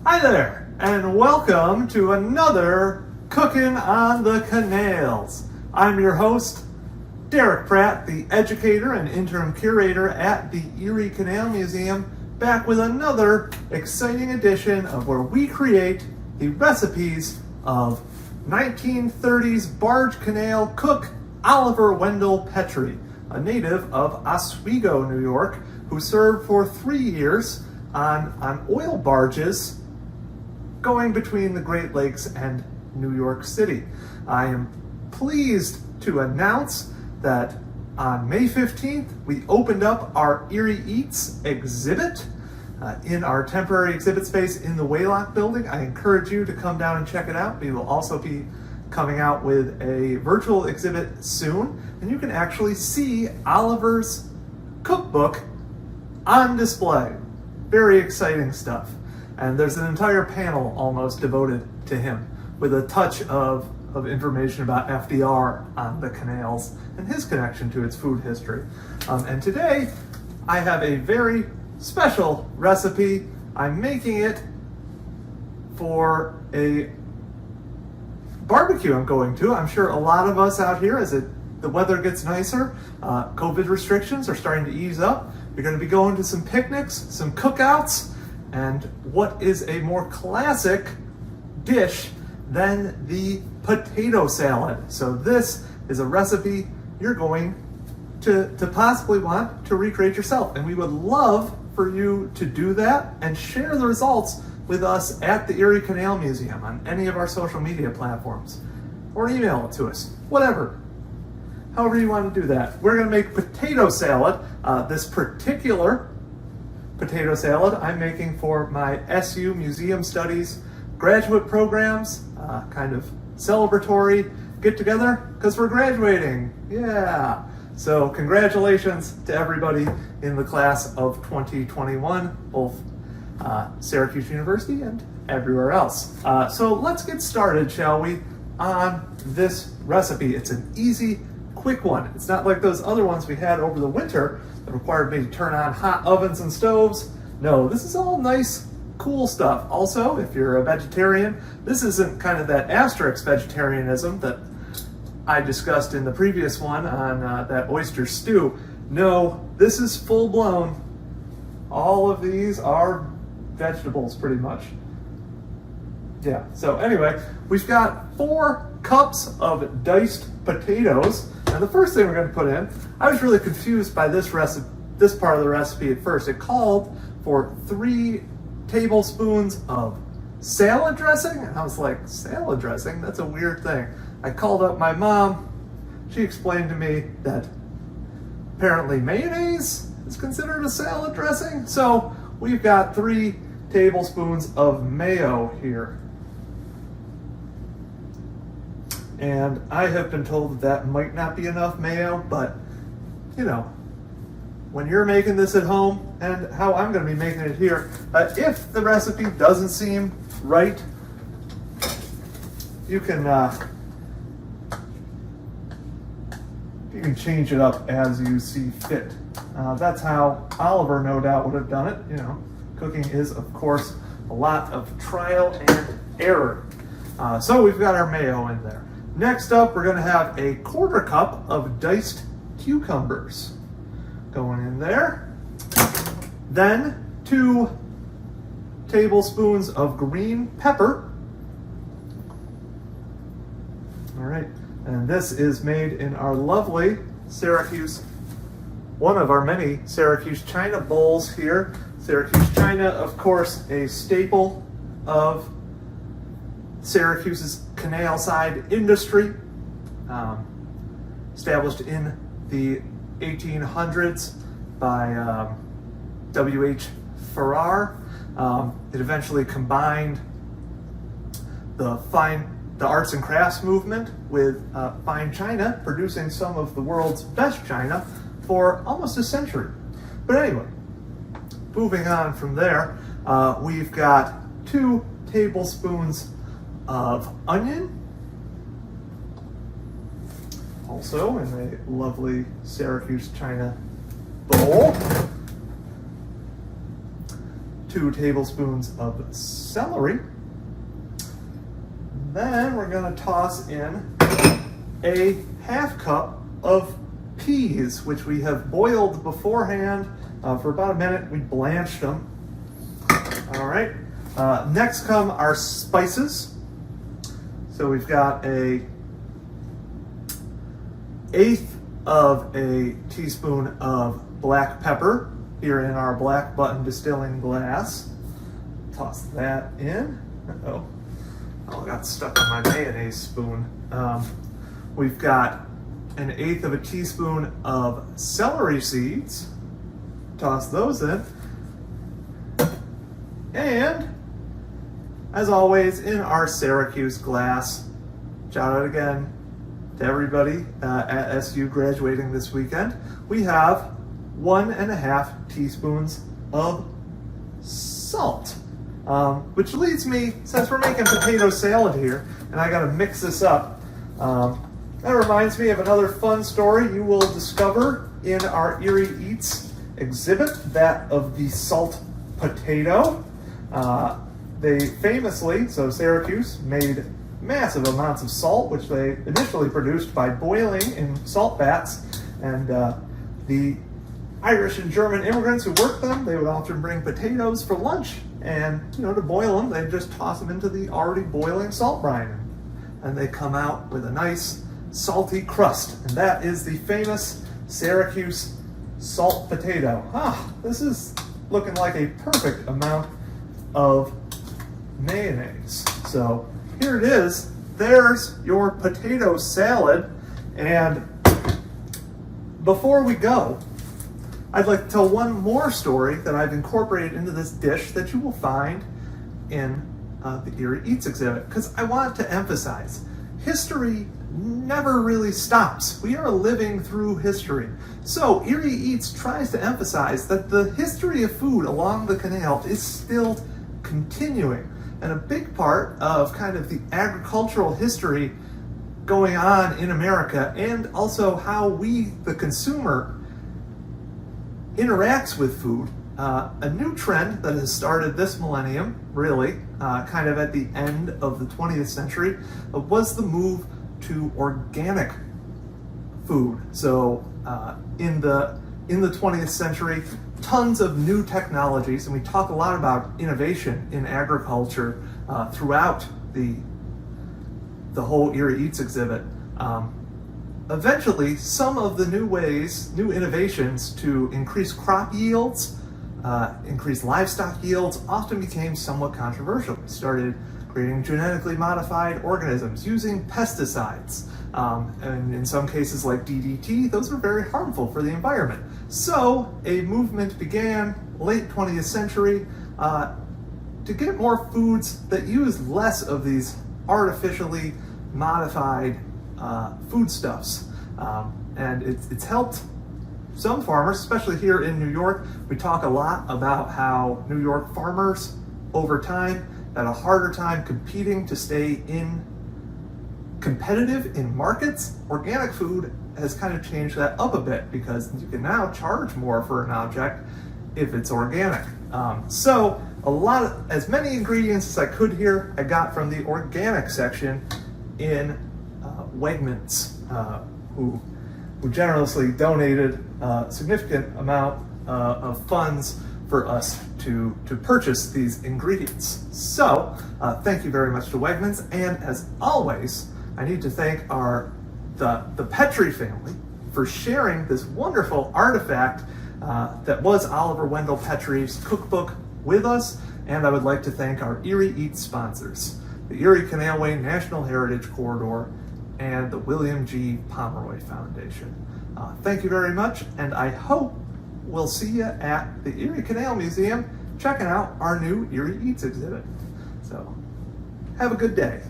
Hi there, and welcome to another Cookin' on the Canals. I'm your host, Derrick Pratt, the educator and interim curator at the Erie Canal Museum, back with another exciting edition of where we create the recipes of 1930s barge canal cook Oliver Wendell Petrie, a native of Oswego, New York, who served for 3 years on oil barges going between the Great Lakes and New York City. I am pleased to announce that on May 15th, we opened up our Erie Eats exhibit in our temporary exhibit space in the Waylock building. I encourage you to come down and check it out. We will also be coming out with a virtual exhibit soon, and you can actually see Oliver's cookbook on display. Very exciting stuff. And there's an entire panel almost devoted to him with a touch of information about FDR on the canals and his connection to its food history. And today I have a very special recipe. I'm making it for a barbecue I'm going to. I'm sure a lot of us out here, as the weather gets nicer, COVID restrictions are starting to ease up. You're going to be going to some picnics, some cookouts, and what is a more classic dish than the potato salad? So this is a recipe you're going to possibly want to recreate yourself, and we would love for you to do that and share the results with us at the Erie Canal Museum on any of our social media platforms, or email it to us, whatever. However you want to do that. We're going to make potato salad. This particular potato salad I'm making for my SU Museum Studies graduate programs, kind of celebratory get together because we're graduating. Yeah. So congratulations to everybody in the class of 2021, both Syracuse University and everywhere else. So let's get started, shall we, on this recipe. It's an easy, quick one. It's not like those other ones we had over the winter that required me to turn on hot ovens and stoves. No, this is all nice, cool stuff. Also, if you're a vegetarian, this isn't kind of that asterisk vegetarianism that I discussed in the previous one on that oyster stew. No, this is full blown. All of these are vegetables pretty much. Yeah, so anyway, we've got 4 cups of diced potatoes. And the first thing we're going to put in, I was really confused by this part of the recipe at first. It called for 3 tablespoons of salad dressing. And I was like, salad dressing? That's a weird thing. I called up my mom. She explained to me that apparently mayonnaise is considered a salad dressing. So we've got 3 tablespoons of mayo here. And I have been told that might not be enough mayo, but you know, when you're making this at home and how I'm going to be making it here, if the recipe doesn't seem right, you can change it up as you see fit. That's how Oliver no doubt would have done it. You know, cooking is of course a lot of trial and error. So we've got our mayo in there. Next up, we're going to have a 1/4 cup of diced cucumbers going in there. Then 2 tablespoons of green pepper. All right, and this is made in our lovely Syracuse, one of our many Syracuse China bowls here. Syracuse China, of course, a staple of Syracuse's canal side industry, established in the 1800s by W.H. Farrar. It eventually combined the arts and crafts movement with fine china, producing some of the world's best china for almost a century. But anyway, moving on from there, we've got 2 tablespoons of onion, also in a lovely Syracuse China bowl. 2 tablespoons of celery. Then we're going to toss in a half cup of peas, which we have boiled beforehand for about a minute. We blanched them. All right. Next come our spices. So we've got a 1/8 of a teaspoon of black pepper here in our black button distilling glass. Toss that in. Uh-oh. Oh, I got stuck on my mayonnaise spoon. We've got an 1/8 of a teaspoon of celery seeds. Toss those in. And, as always, in our Syracuse glass, shout out again to everybody at SU graduating this weekend, we have 1.5 teaspoons of salt. Which leads me, since we're making potato salad here, and I gotta mix this up, that reminds me of another fun story you will discover in our Erie Eats exhibit, that of the salt potato. They famously, so Syracuse, made massive amounts of salt, which they initially produced by boiling in salt vats, and the Irish and German immigrants who worked them, they would often bring potatoes for lunch, and to boil them, they'd just toss them into the already boiling salt brine, and they come out with a nice salty crust, and that is the famous Syracuse salt potato. This is looking like a perfect amount of mayonnaise. So here it is. There's your potato salad. And before we go, I'd like to tell one more story that I've incorporated into this dish that you will find in the Erie Eats exhibit, because I want to emphasize history never really stops. We are living through history. So Erie Eats tries to emphasize that the history of food along the canal is still continuing. And a big part of kind of the agricultural history going on in America, and also how we, the consumer, interacts with food. A new trend that has started this millennium, really, kind of at the end of the 20th century, was the move to organic food. So in the 20th century, tons of new technologies, and we talk a lot about innovation in agriculture throughout the whole Erie Eats exhibit. Eventually, some of the new innovations to increase crop yields, increase livestock yields, often became somewhat controversial. We started creating genetically modified organisms using pesticides. And in some cases like DDT, those were very harmful for the environment. So a movement began late 20th century to get more foods that use less of these artificially modified foodstuffs. And it's helped some farmers, especially here in New York. We talk a lot about how New York farmers over time had a harder time competing to stay competitive in markets. Organic food has kind of changed that up a bit, because you can now charge more for an object if it's organic. So as many ingredients as I could here, I got from the organic section in Wegmans, who generously donated a significant amount of funds for us to purchase these ingredients. So thank you very much to Wegmans, and as always, I need to thank the Petrie family for sharing this wonderful artifact that was Oliver Wendell Petrie's cookbook with us, and I would like to thank our Erie Eats sponsors, the Erie Canalway National Heritage Corridor and the William G. Pomeroy Foundation. Thank you very much, and I hope we'll see you at the Erie Canal Museum checking out our new Erie Eats exhibit. So, have a good day.